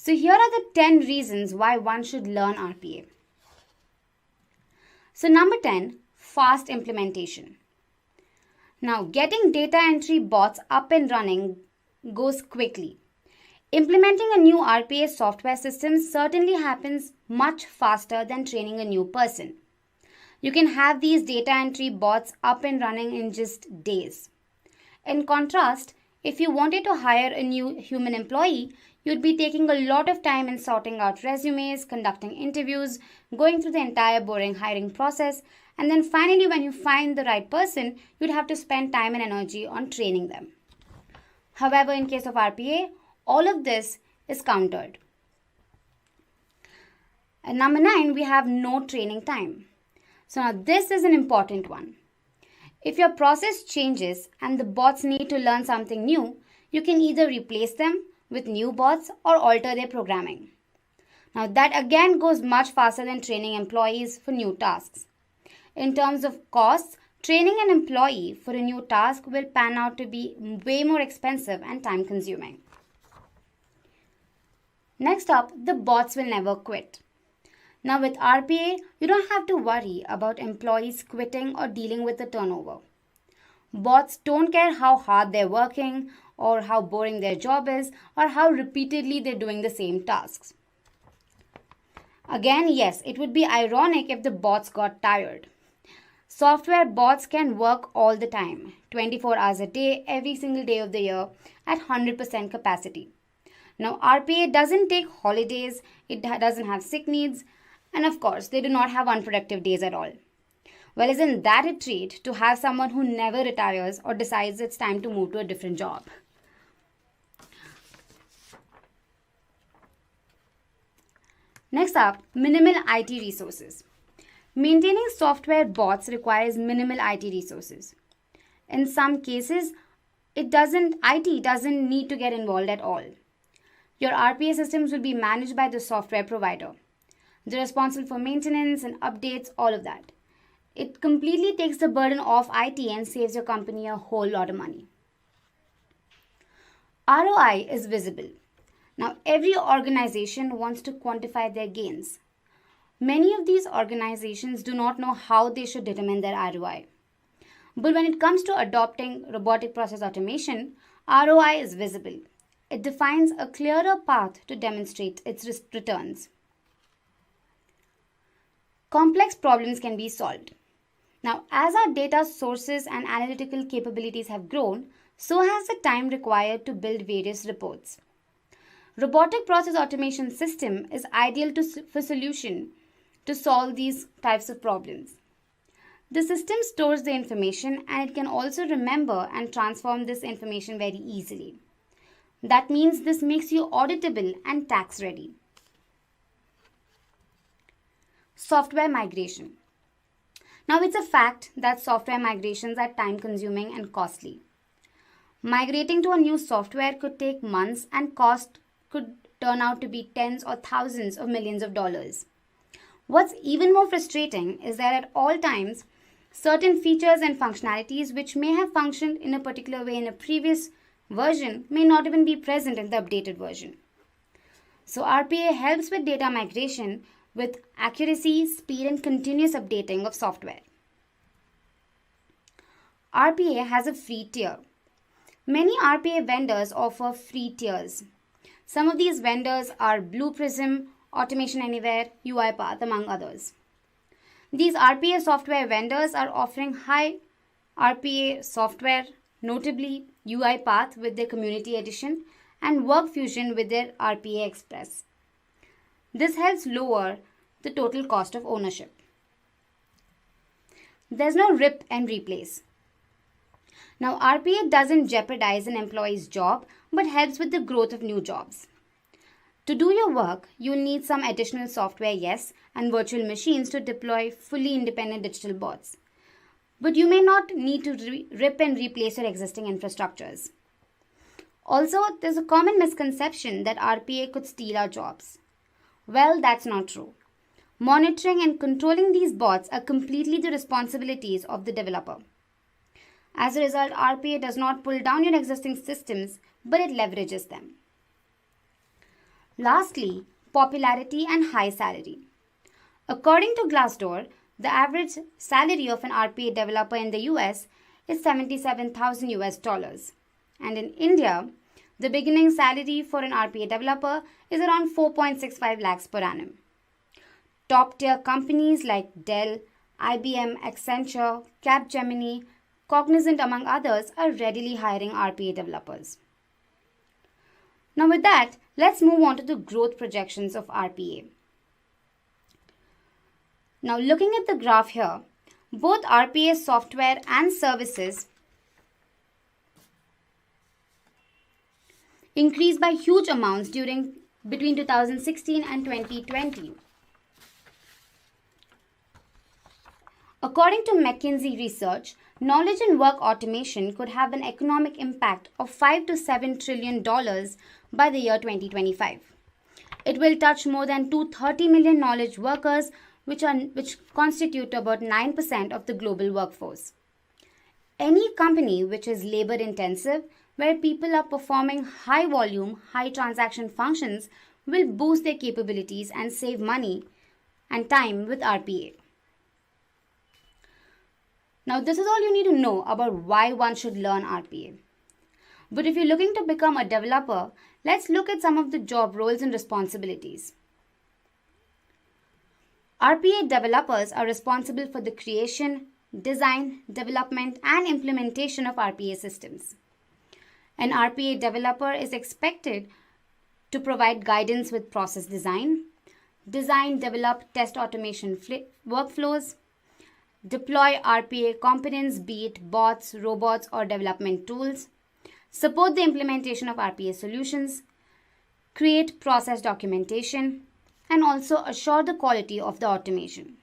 So here are the 10 reasons why one should learn RPA. So number 10, fast implementation. Now getting data entry bots up and running goes quickly. Implementing a new RPA software system certainly happens much faster than training a new person. You can have these data entry bots up and running in just days. In contrast, if you wanted to hire a new human employee, you'd be taking a lot of time in sorting out resumes, conducting interviews, going through the entire boring hiring process, and then finally when you find the right person, you'd have to spend time and energy on training them. However, in case of RPA, all of this is countered. And number 9, we have no training time. So now this is an important one. If your process changes and the bots need to learn something new, you can either replace them with new bots or alter their programming. Now that again goes much faster than training employees for new tasks. In terms of costs, training an employee for a new task will pan out to be way more expensive and time consuming. Next up, the bots will never quit. Now with RPA, you don't have to worry about employees quitting or dealing with the turnover. Bots don't care how hard they're working or how boring their job is or how repeatedly they're doing the same tasks. Again, yes, it would be ironic if the bots got tired. Software bots can work all the time, 24 hours a day, every single day of the year at 100% capacity. Now RPA doesn't take holidays, it doesn't have sick needs, and of course, they do not have unproductive days at all. Well, isn't that a treat to have someone who never retires or decides it's time to move to a different job? Next up, minimal IT resources. Maintaining software bots requires minimal IT resources. In some cases, IT doesn't need to get involved at all. Your RPA systems will be managed by the software provider. They're responsible for maintenance and updates, all of that. It completely takes the burden off IT and saves your company a whole lot of money. ROI is visible. Now, every organization wants to quantify their gains. Many of these organizations do not know how they should determine their ROI. But when it comes to adopting robotic process automation, ROI is visible. It defines a clearer path to demonstrate its returns. Complex problems can be solved. Now, as our data sources and analytical capabilities have grown, so has the time required to build various reports. Robotic process automation system is ideal for solution to solve these types of problems. The system stores the information and it can also remember and transform this information very easily. That means this makes you auditable and tax ready. Software migration. Now it's a fact that software migrations are time consuming and costly. Migrating to a new software could take months and cost could turn out to be tens or thousands of millions of dollars. What's even more frustrating is that at all times, certain features and functionalities which may have functioned in a particular way in a previous version may not even be present in the updated version. So RPA helps with data migration with accuracy, speed, and continuous updating of software. RPA has a free tier. Many RPA vendors offer free tiers. Some of these vendors are Blue Prism, Automation Anywhere, UiPath, among others. These RPA software vendors are offering high RPA software, notably UiPath with their Community Edition and WorkFusion with their RPA Express. This helps lower the total cost of ownership. There's no rip and replace. Now, RPA doesn't jeopardize an employee's job but helps with the growth of new jobs. To do your work, you'll need some additional software, yes, and virtual machines to deploy fully independent digital bots. But you may not need to rip and replace your existing infrastructures. Also, there's a common misconception that RPA could steal our jobs. Well, that's not true. Monitoring and controlling these bots are completely the responsibilities of the developer. As a result, RPA does not pull down your existing systems, but it leverages them. Lastly, popularity and high salary. According to Glassdoor, the average salary of an RPA developer in the US is 77,000 US dollars. And in India, the beginning salary for an RPA developer is around 4.65 lakhs per annum. Top tier companies like Dell, IBM, Accenture, Capgemini, Cognizant, among others, are readily hiring RPA developers. Now, with that, let's move on to the growth projections of RPA. Now, looking at the graph here, both RPA software and services increased by huge amounts between 2016 and 2020. According to McKinsey research, knowledge and work automation could have an economic impact of $5 to $7 trillion by the year 2025. It will touch more than 230 million knowledge workers, which constitute about 9% of the global workforce. Any company which is labor intensive, where people are performing high volume, high transaction functions, will boost their capabilities and save money and time with RPA. Now, this is all you need to know about why one should learn RPA. But if you're looking to become a developer, let's look at some of the job roles and responsibilities. RPA developers are responsible for the creation, design, development, and implementation of RPA systems. An RPA developer is expected to provide guidance with process design, develop test automation workflows, deploy RPA components, be it bots, robots, or development tools, support the implementation of RPA solutions, create process documentation, and also assure the quality of the automation.